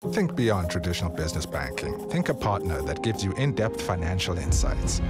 Think beyond traditional business banking. Think a partner that gives you in-depth financial insights.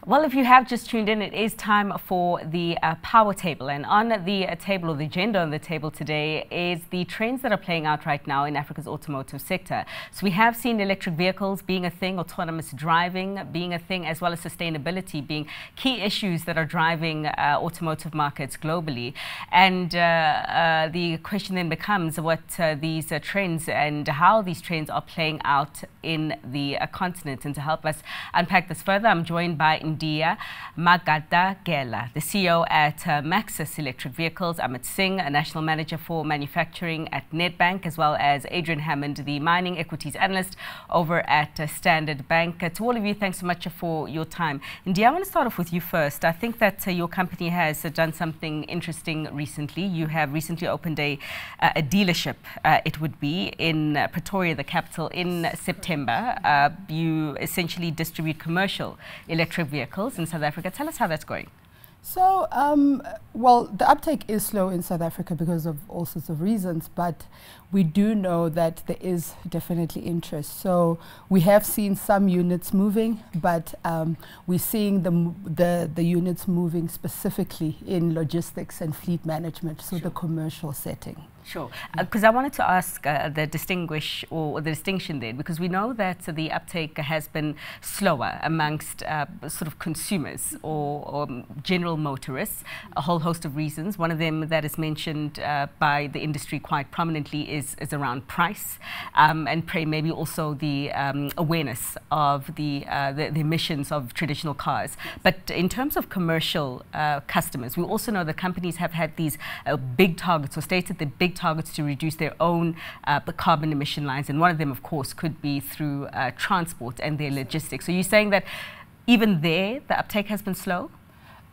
Well, if you have just tuned in, it is time for the power table. And on the table, or the agenda on the table today, is the trends that are playing out right now in Africa's automotive sector. So we have seen electric vehicles being a thing, autonomous driving being a thing, as well as sustainability being key issues that are driving automotive markets globally. And the question then becomes what these trends and how these trends are playing out in the continent. And to help us unpack this further, I'm joined by Ndia Magadagela, the CEO at MAXUS Electric Vehicles, Amith Singh, a National Manager for Manufacturing at Nedbank, as well as Adrian Hammond, the Mining Equities Analyst over at Standard Bank. To all of you, thanks so much for your time. Ndia, I want to start off with you first. I think that your company has done something interesting recently. You have recently opened a dealership, it would be, in Pretoria, the capital, in September. You essentially distribute commercial electric vehicles in South Africa. Tell us how that's going. So, well, the uptake is slow in South Africa because of all sorts of reasons, but we do know that there is definitely interest. So we have seen some units moving, but we're seeing the units moving specifically in logistics and fleet management, so the commercial setting. Sure, because I wanted to ask the distinction there, because we know that the uptake has been slower amongst sort of consumers or general motorists, a whole host of reasons. One of them that is mentioned by the industry quite prominently is around price, and maybe also the awareness of the emissions of traditional cars. But in terms of commercial customers, we also know that companies have had these big targets, or stated the big targets to reduce their own carbon emission lines, and one of them, of course, could be through transport and their logistics. So you're saying that even there the uptake has been slow?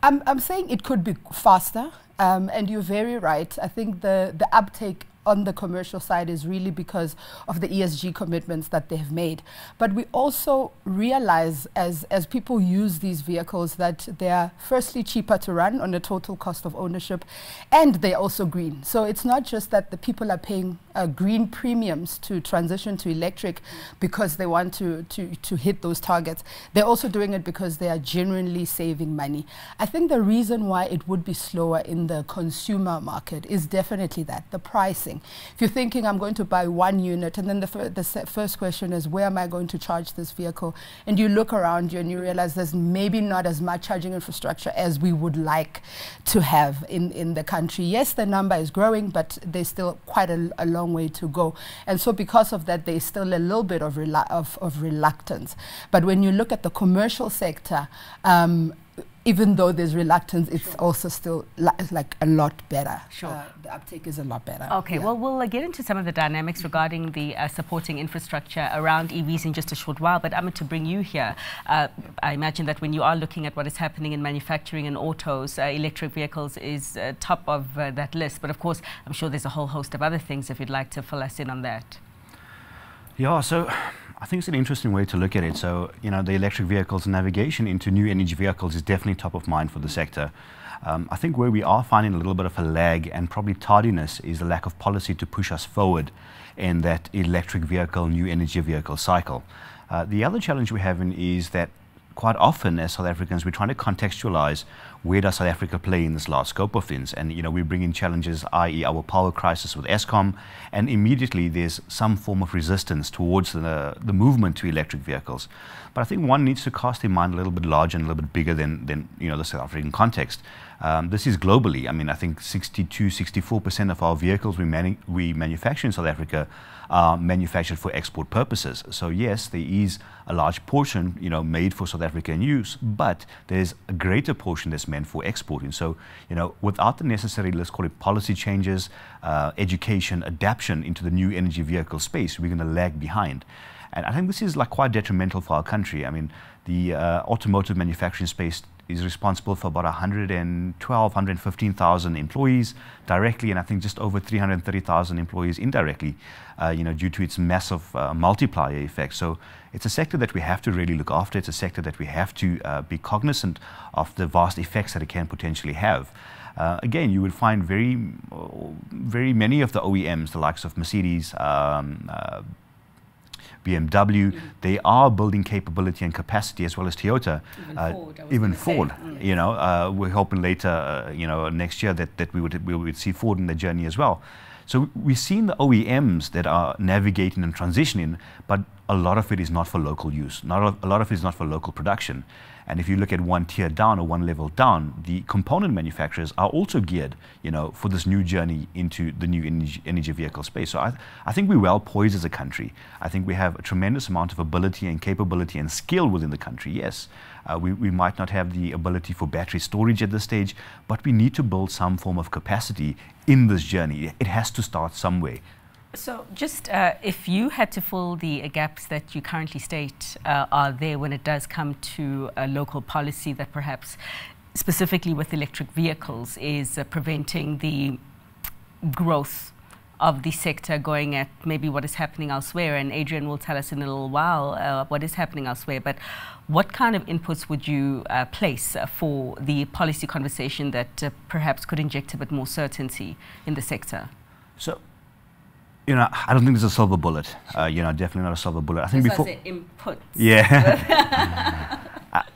I'm saying it could be faster, and you're very right. I think the uptake on the commercial side is really because of the ESG commitments that they have made. But we also realize as people use these vehicles that they are firstly cheaper to run on the total cost of ownership, and they're also green. So it's not just that the people are paying green premiums to transition to electric because they want to hit those targets. They're also doing it because they are genuinely saving money. I think the reason why it would be slower in the consumer market is definitely that, the pricing. If you're thinking, I'm going to buy one unit, and then the first question is, where am I going to charge this vehicle? And you look around you and you realize there's maybe not as much charging infrastructure as we would like to have in the country. Yes, the number is growing, but there's still quite a long way to go. And so because of that, there's still a little bit of reluctance. But when you look at the commercial sector, even though there's reluctance, it's also still like a lot better. Sure. The uptake is a lot better. Okay, well, we'll get into some of the dynamics regarding the supporting infrastructure around EVs in just a short while. But I'm to bring you here. I imagine that when you are looking at what is happening in manufacturing and autos, electric vehicles is top of that list. But of course, I'm sure there's a whole host of other things if you'd like to fill us in on that. Yeah, so I think it's an interesting way to look at it. So, you know, the electric vehicles and navigation into new energy vehicles is definitely top of mind for the sector. I think where we are finding a little bit of a lag and probably tardiness is the lack of policy to push us forward in that electric vehicle, new energy vehicle cycle. The other challenge we're having is that quite often as South Africans, we're trying to contextualize where does South Africa play in this large scope of things. And, you know, we bring in challenges, i.e. our power crisis with Eskom, and immediately there's some form of resistance towards the movement to electric vehicles. But I think one needs to cast in mind a little bit larger and a little bit bigger than you know, the South African context. This is globally. I mean, I think 64% of our vehicles we manufacture in South Africa are manufactured for export purposes. So yes, there is a large portion, you know, made for South African use, but there's a greater portion that's meant for exporting. So, you know, without the necessary, let's call it policy changes, education, adaptation into the new energy vehicle space, we're going to lag behind. And I think this is like quite detrimental for our country. I mean, the automotive manufacturing space is responsible for about 112, 115,000 employees directly, and I think just over 330,000 employees indirectly, due to its massive multiplier effect. So it's a sector that we have to really look after. It's a sector that we have to be cognizant of the vast effects that it can potentially have. Again, you would find very many of the OEMs, the likes of Mercedes, BMW, they are building capability and capacity, as well as Toyota. Even Ford. We're hoping later, next year that we would see Ford in the journey as well. So we've seen the OEMs that are navigating and transitioning, but a lot of it is not for local use. A lot of it is not for local production. And if you look at one tier down or one level down, the component manufacturers are also geared, for this new journey into the new energy vehicle space. So I think we're well poised as a country. I think we have a tremendous amount of ability and capability and skill within the country. Yes, we might not have the ability for battery storage at this stage, but we need to build some form of capacity in this journey. It has to start somewhere. So just if you had to fill the gaps that you currently state are there when it does come to a local policy that perhaps specifically with electric vehicles is preventing the growth of the sector going at maybe what is happening elsewhere, and Adrian will tell us in a little while what is happening elsewhere, but what kind of inputs would you place for the policy conversation that perhaps could inject a bit more certainty in the sector? So, I don't think there's a silver bullet. Definitely not a silver bullet. I think before inputs. Yeah.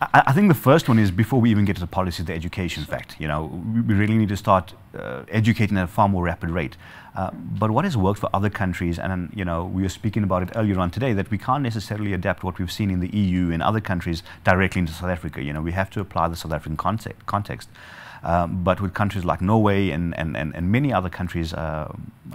I think the first one is before we even get to the policy, the education fact. We really need to start educating at a far more rapid rate. But what has worked for other countries, and we were speaking about it earlier on today, that we can't necessarily adapt what we've seen in the EU and other countries directly into South Africa. We have to apply the South African context. But with countries like Norway and many other countries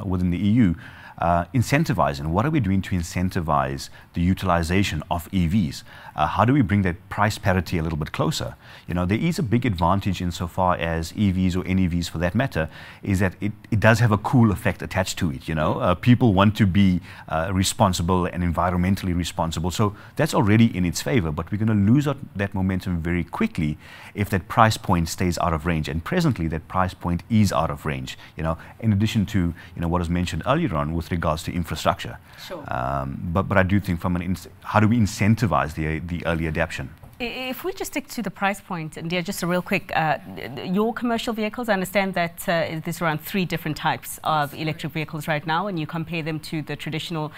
within the EU, incentivizing. What are we doing to incentivize the utilization of EVs? How do we bring that price parity a little bit closer? There is a big advantage insofar as EVs or NEVs for that matter, is that it does have a cool effect attached to it. People want to be responsible and environmentally responsible. So that's already in its favor, but we're going to lose that momentum very quickly if that price point stays out of range. And presently that price point is out of range, in addition to, what was mentioned earlier on with regards to infrastructure. Sure. But I do think from how do we incentivize the early adoption? If we just stick to the price point, and just a real quick, your commercial vehicles, I understand that there's around 3 different types of electric vehicles right now, and you compare them to the traditional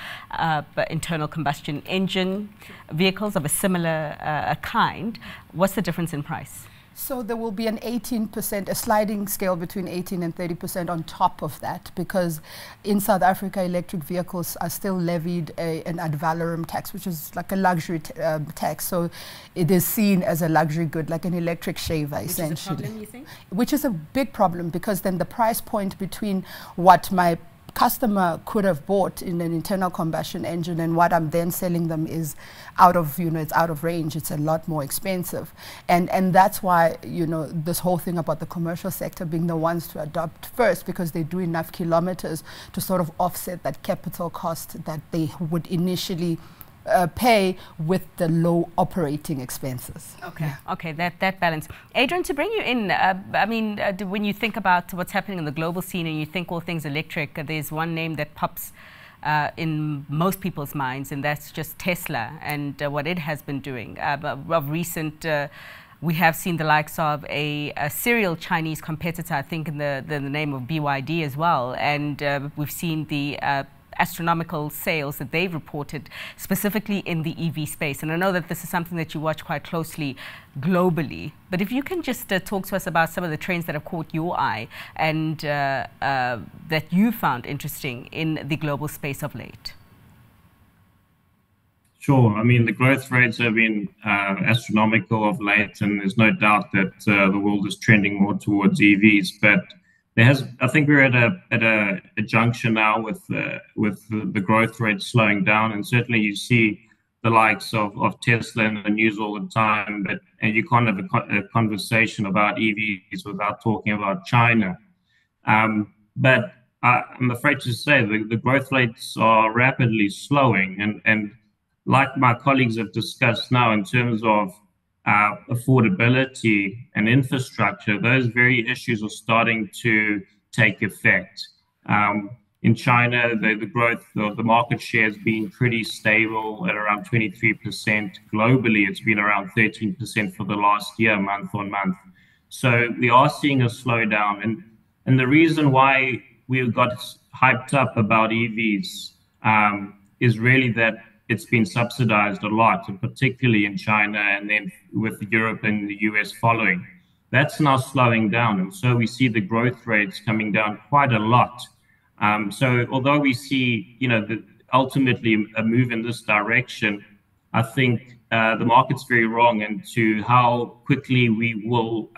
internal combustion engine vehicles of a similar kind. What's the difference in price? So there will be an 18%, a sliding scale between 18 and 30% on top of that, because in South Africa, electric vehicles are still levied an ad valorem tax, which is like a luxury tax. So it is seen as a luxury good, like an electric shaver, essentially. Which is a problem, you think? Which is a big problem, because then the price point between what my customer could have bought in an internal combustion engine and what I'm then selling them is out of, it's out of range. It's a lot more expensive. And that's why, this whole thing about the commercial sector being the ones to adopt first, because they do enough kilometers to sort of offset that capital cost that they would initially pay with the low operating expenses. Okay, okay, that balance. Adrian, to bring you in, when you think about what's happening in the global scene and you think all things electric, there's one name that pops in most people's minds, and that's just Tesla and what it has been doing. Of recent, we have seen the likes of a serial Chinese competitor, I think in the name of BYD as well, and we've seen the astronomical sales that they've reported specifically in the EV space. And I know that this is something that you watch quite closely globally, but if you can just talk to us about some of the trends that have caught your eye and that you found interesting in the global space of late. Sure. The growth rates have been astronomical of late, and there's no doubt that the world is trending more towards EVs, but I think we're at a junction now with the growth rate slowing down, and certainly you see the likes of Tesla in the news all the time, and you can't have a conversation about EVs without talking about China. But I'm afraid to say the growth rates are rapidly slowing, and like my colleagues have discussed now in terms of affordability and infrastructure, those very issues are starting to take effect. In China, the growth of the market share has been pretty stable at around 23%. Globally, it's been around 13% for the last year, month on month. So we are seeing a slowdown. And the reason why we got hyped up about EVs is really that it's been subsidized a lot, and particularly in China, and then with Europe and the US following. That's now slowing down. And so we see the growth rates coming down quite a lot. So although we see, ultimately a move in this direction, I think the market's very wrong into how quickly we will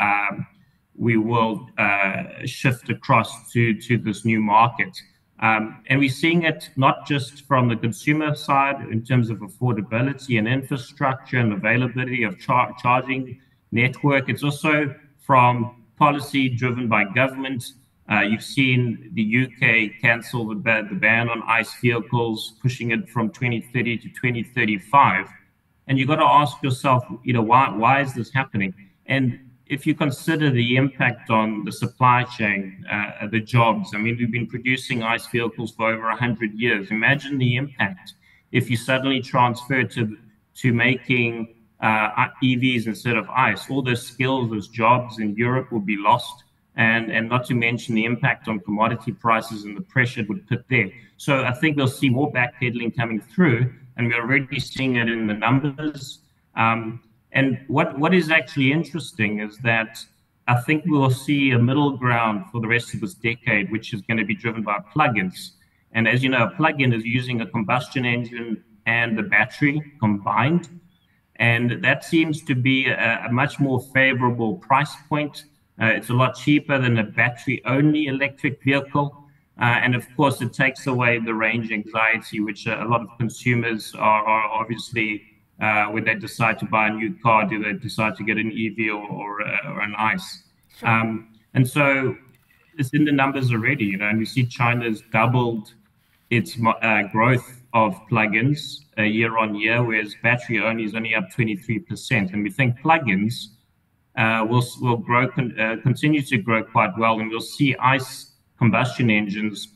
shift across to this new market. And we're seeing it not just from the consumer side in terms of affordability and infrastructure and availability of charging network. It's also from policy driven by government. You've seen the UK cancel the ban on ICE vehicles, pushing it from 2030 to 2035. And you've got to ask yourself, why is this happening? And if you consider the impact on the supply chain, the jobs, I mean, we've been producing ICE vehicles for over 100 years. Imagine the impact if you suddenly transfer to making EVs instead of ICE. All those skills, those jobs in Europe will be lost. And not to mention the impact on commodity prices and the pressure it would put there. So I think we'll see more backpedaling coming through, and we're already seeing it in the numbers. And what is actually interesting is that I think we'll see a middle ground for the rest of this decade, which is going to be driven by plugins. And as you know, a plug-in is using a combustion engine and a battery combined. And that seems to be a much more favorable price point. It's a lot cheaper than a battery-only electric vehicle. And of course, it takes away the range anxiety, which a lot of consumers are obviously, when they decide to buy a new car, do they decide to get an EV or an ICE? Sure. And so it's in the numbers already, and we see China's doubled its growth of plugins year on year, whereas battery only is only up 23%. And we think plugins will grow, continue to grow quite well, and we'll see ICE combustion engines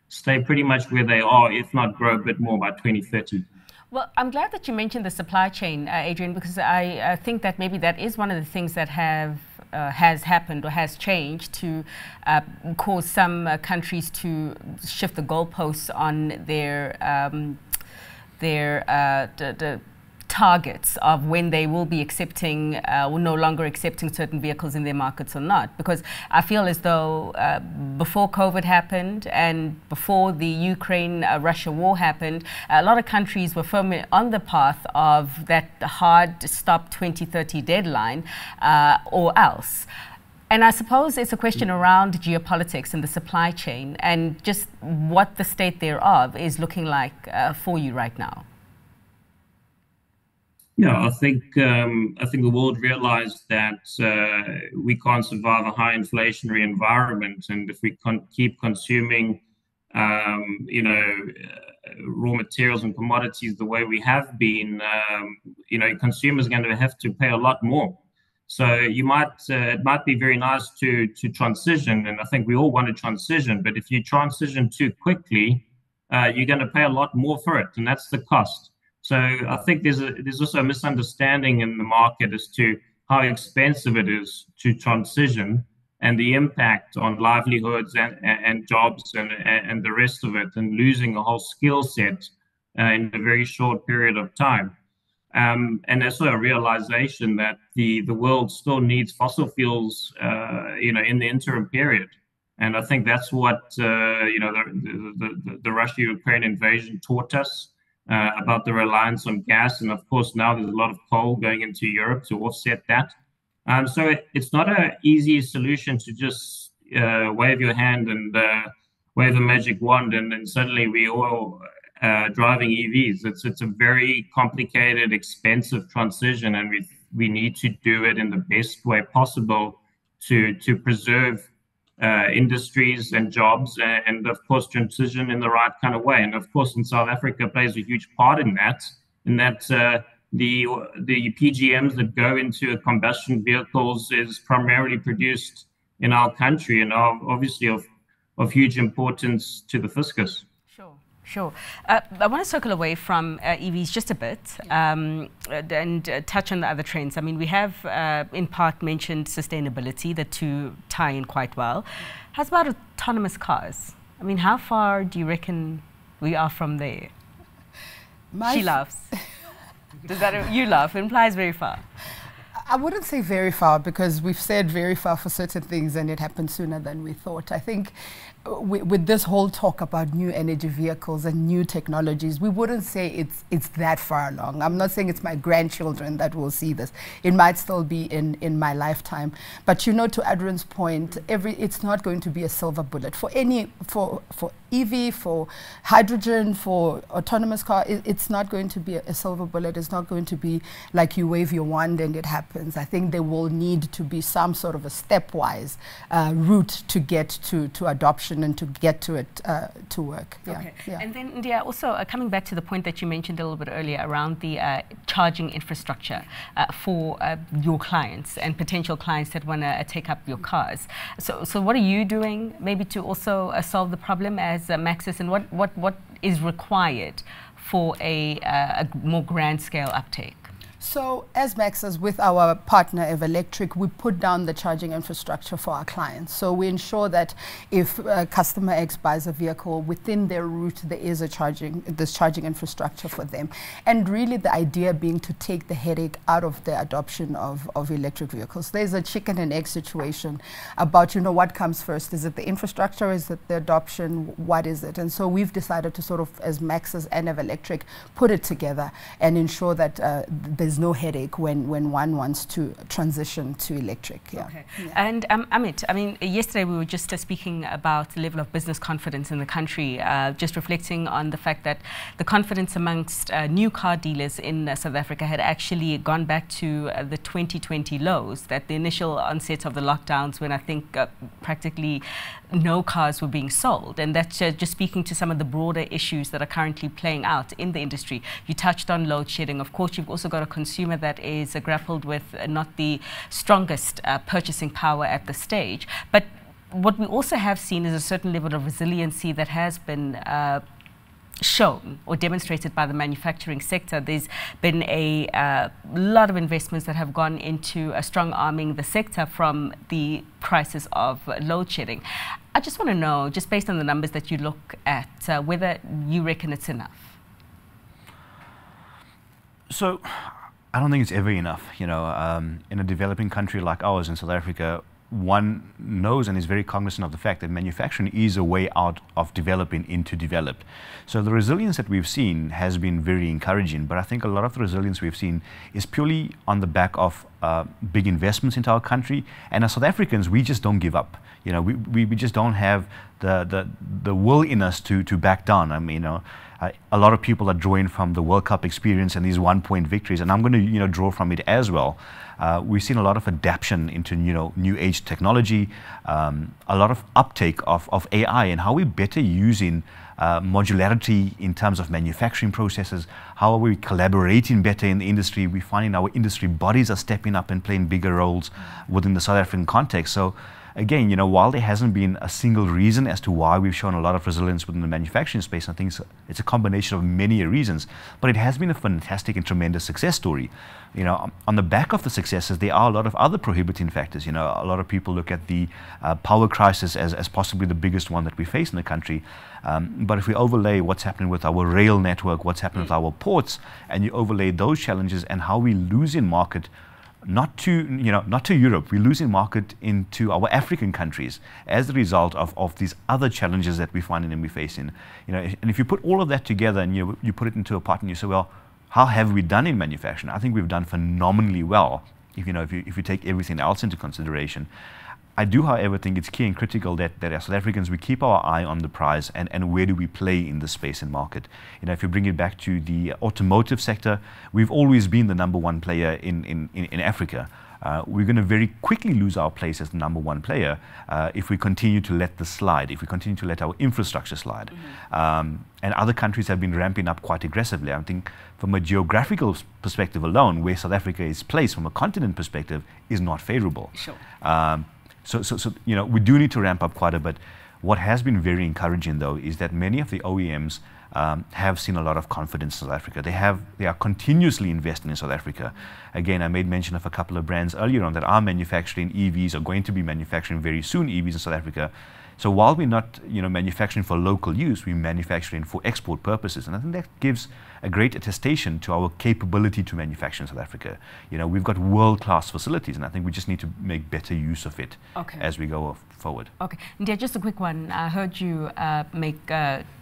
stay pretty much where they are, if not grow a bit more by 2030. Well, I'm glad that you mentioned the supply chain, Adrian, because I think that maybe that is one of the things that has happened or has changed to cause some countries to shift the goalposts on their targets of when they will be accepting or no longer accepting certain vehicles in their markets or not. Because I feel as though before COVID happened and before the Ukraine-Russia war happened, a lot of countries were firmly on the path of that hard stop 2030 deadline or else. And I suppose it's a question around geopolitics and the supply chain and just what the state thereof is looking like for you right now. Yeah, I think the world realized that we can't survive a high inflationary environment, and if we keep consuming, raw materials and commodities the way we have been, consumers are going to have to pay a lot more. So it might be very nice to transition, and I think we all want to transition. But if you transition too quickly, you're going to pay a lot more for it, and that's the cost. So I think there's also a misunderstanding in the market as to how expensive it is to transition and the impact on livelihoods and jobs and the rest of it, and losing a whole skill set in a very short period of time. And there's also a realization that the world still needs fossil fuels, in the interim period. And I think that's what the Russia-Ukraine invasion taught us. About the reliance on gas, and of course now there's a lot of coal going into Europe to offset that. So it's not an easy solution to just wave your hand and wave a magic wand and then suddenly we all driving EVs. It's a very complicated, expensive transition, and we need to do it in the best way possible to preserve industries and jobs, and of course transition in the right kind of way. And of course in South Africa plays a huge part in that the PGMs that go into combustion vehicles is primarily produced in our country and are obviously of huge importance to the fiscus. Sure. I want to circle away from EVs just a bit and touch on the other trends. I mean, we have in part mentioned sustainability, the two tie in quite well. How's about autonomous cars? I mean, how far do you reckon we are from there? She laughs. Does that, you laugh, it implies very far. I wouldn't say very far, because we've said very far for certain things and it happened sooner than we thought. I think with this whole talk about new energy vehicles and new technologies, we wouldn't say it's that far along. I'm not saying it's my grandchildren that will see this. It might still be in my lifetime. But you know, to Adrian's point, it's not going to be a silver bullet. For EV, for hydrogen, for autonomous car, it's not going to be a silver bullet. It's not going to be like you wave your wand and it happens. I think there will need to be some sort of a stepwise route to get to adoption and to get to it to work. Okay. Yeah. And then, Ndia, also coming back to the point that you mentioned a little bit earlier around the charging infrastructure for your clients and potential clients that want to take up your cars. So what are you doing maybe to also solve the problem as Maxis, and what is required for a more grand scale uptake? So as Maxis, with our partner EV Electric, we put down the charging infrastructure for our clients. So we ensure that if customer X buys a vehicle, within their route there is this charging infrastructure for them. And really the idea being to take the headache out of the adoption of electric vehicles. There's a chicken and egg situation about, you know, what comes first. Is it the infrastructure? Is it the adoption? What is it? And so we've decided to sort of, as Maxis and EV Electric, put it together and ensure that there's no headache when one wants to transition to electric. Yeah. Okay. Yeah. And Amith, I mean, yesterday we were just speaking about the level of business confidence in the country, just reflecting on the fact that the confidence amongst new car dealers in South Africa had actually gone back to the 2020 lows, that the initial onset of the lockdowns when I think practically no cars were being sold. And that's just speaking to some of the broader issues that are currently playing out in the industry. You touched on load shedding. Of course, you've also got a consumer that is grappled with not the strongest purchasing power at this stage. But what we also have seen is a certain level of resiliency that has been shown or demonstrated by the manufacturing sector. There's been a lot of investments that have gone into strong arming the sector from the crisis of load shedding. I just want to know, just based on the numbers that you look at, whether you reckon it's enough. So I don't think it's ever enough. You know, in a developing country like ours in South Africa, one knows and is very cognizant of the fact that manufacturing is a way out of developing into developed. So the resilience that we've seen has been very encouraging, but I think a lot of the resilience we've seen is purely on the back of big investments into our country. And as South Africans, we just don't give up. You know, we just don't have the will in us to back down. I mean, you know, a lot of people are drawing from the World Cup experience and these 1-point victories, and I'm going to draw from it as well. We've seen a lot of adaptation into new age technology, a lot of uptake of AI, and how we're better using modularity in terms of manufacturing processes. How are we collaborating better in the industry? We're finding our industry bodies are stepping up and playing bigger roles within the South African context. So again, while there hasn't been a single reason as to why we've shown a lot of resilience within the manufacturing space, I think it's a combination of many reasons, but it has been a fantastic and tremendous success story. On the back of the successes, there are a lot of other prohibiting factors. A lot of people look at the power crisis as possibly the biggest one that we face in the country. But if we overlay what's happening with our rail network, what's happening with our ports, and you overlay those challenges and how we lose in market, not to Europe, we're losing market into our African countries as a result of these other challenges that we're finding and we're facing. And if you put all of that together and you put it into a pot and you say, well, how have we done in manufacturing? I think we've done phenomenally well if you take everything else into consideration. I do, however, think it's key and critical that as South Africans, we keep our eye on the prize and where do we play in the space and market. If you bring it back to the automotive sector, we've always been the #1 player in Africa. we're going to very quickly lose our place as the #1 player if we continue to let this slide, if we continue to let our infrastructure slide. And other countries have been ramping up quite aggressively. I think from a geographical perspective alone, where South Africa is placed from a continent perspective is not favorable. Sure. So you know, we do need to ramp up quite a bit. What has been very encouraging, though, is that many of the OEMs have seen a lot of confidence in South Africa. They are continuously investing in South Africa. Again, I made mention of a couple of brands earlier on that are manufacturing EVs, are going to be manufacturing very soon EVs in South Africa. So while we're not, you know, manufacturing for local use, we're manufacturing for export purposes, and I think that gives a great attestation to our capability to manufacture in South Africa. You know, we've got world-class facilities, and I think we just need to make better use of it as we go forward. Okay, Ndia, just a quick one. I heard you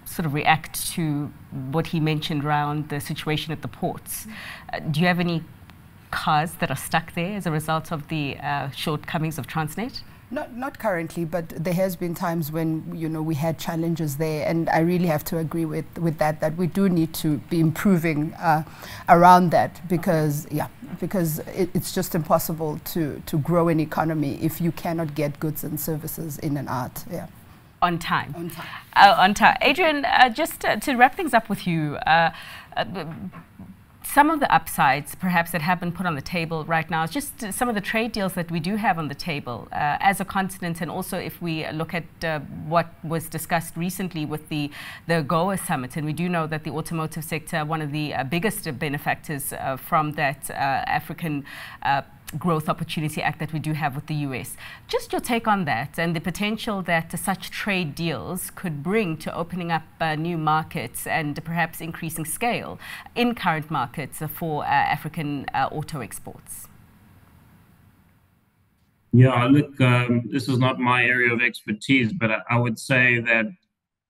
sort of react to what he mentioned around the situation at the ports. Do you have any cars that are stuck there as a result of the shortcomings of Transnet? Not currently, but there has been times when, you know, we had challenges there, and I really have to agree with that we do need to be improving around that, because it's just impossible to grow an economy if you cannot get goods and services in and out. On time. On time. Adrian, just to wrap things up with you, some of the upsides, perhaps, that have been put on the table right now is just some of the trade deals that we do have on the table as a continent, and also if we look at what was discussed recently with the AGOA summit, and we do know that the automotive sector, one of the biggest benefactors from that African Growth Opportunity Act that we do have with the US. Just your take on that and the potential that such trade deals could bring to opening up new markets and perhaps increasing scale in current markets for African auto exports. Yeah, look, this is not my area of expertise, but I would say that,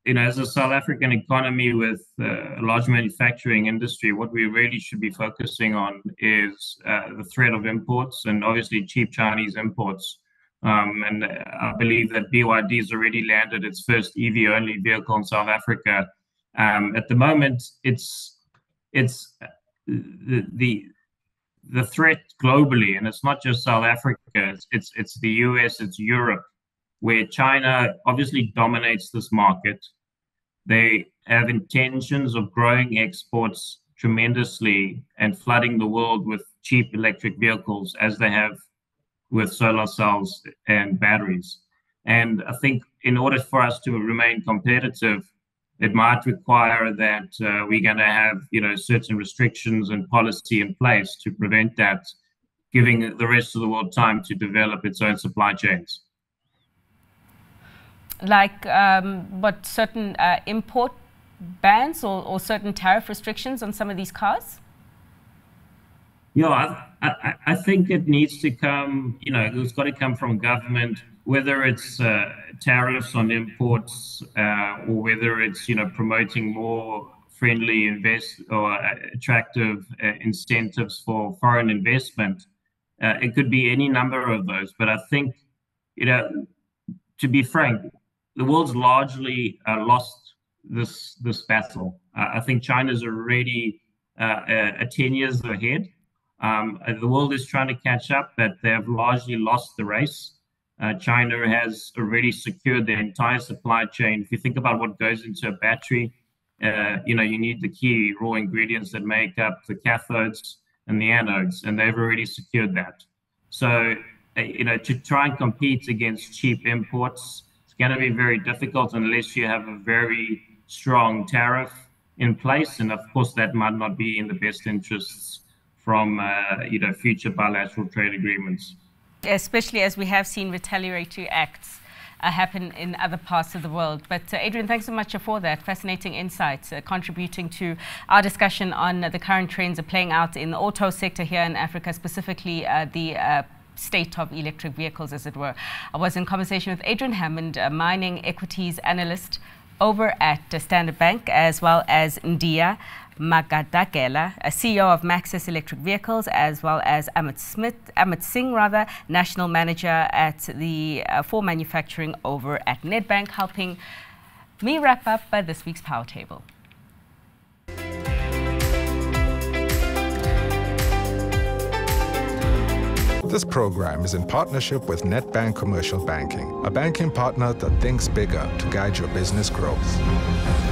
you know, as a South African economy with a large manufacturing industry, what we really should be focusing on is the threat of imports, and obviously cheap Chinese imports. And I believe that BYD has already landed its first EV-only vehicle in South Africa. At the moment, it's the threat globally, and it's not just South Africa. It's the US, it's Europe, where China obviously dominates this market. They have intentions of growing exports tremendously and flooding the world with cheap electric vehicles, as they have with solar cells and batteries. And I think in order for us to remain competitive, it might require that we're going to have, you know, certain restrictions and policy in place to prevent that, giving the rest of the world time to develop its own supply chains. Like what, certain import bans or certain tariff restrictions on some of these cars? Yeah, I think it needs to come, you know, it's got to come from government, whether it's tariffs on imports or whether it's, you know, promoting more friendly or attractive incentives for foreign investment. It could be any number of those, but I think, you know, to be frank, the world's largely lost this battle. I think China's already 10 years ahead. The world is trying to catch up, but they have largely lost the race. China has already secured their entire supply chain. If you think about what goes into a battery, you know, you need the key raw ingredients that make up the cathodes and the anodes, and they've already secured that. So, you know, to try and compete against cheap imports, it's going to be very difficult unless you have a very strong tariff in place. And of course, that might not be in the best interests from, you know, future bilateral trade agreements. Especially as we have seen retaliatory acts happen in other parts of the world. But Adrian, thanks so much for that. Fascinating insights, contributing to our discussion on the current trends playing out in the auto sector here in Africa, specifically the state of electric vehicles, as it were. I was in conversation with Adrian Hammond, a mining equities analyst over at Standard Bank, as well as Ndia Magadagela, a CEO of MAXUS Electric Vehicles, as well as Amith Singh, National Manager at the for manufacturing over at Nedbank, helping me wrap up this week's Power Table. This program is in partnership with Nedbank Commercial Banking, a banking partner that thinks bigger to guide your business growth.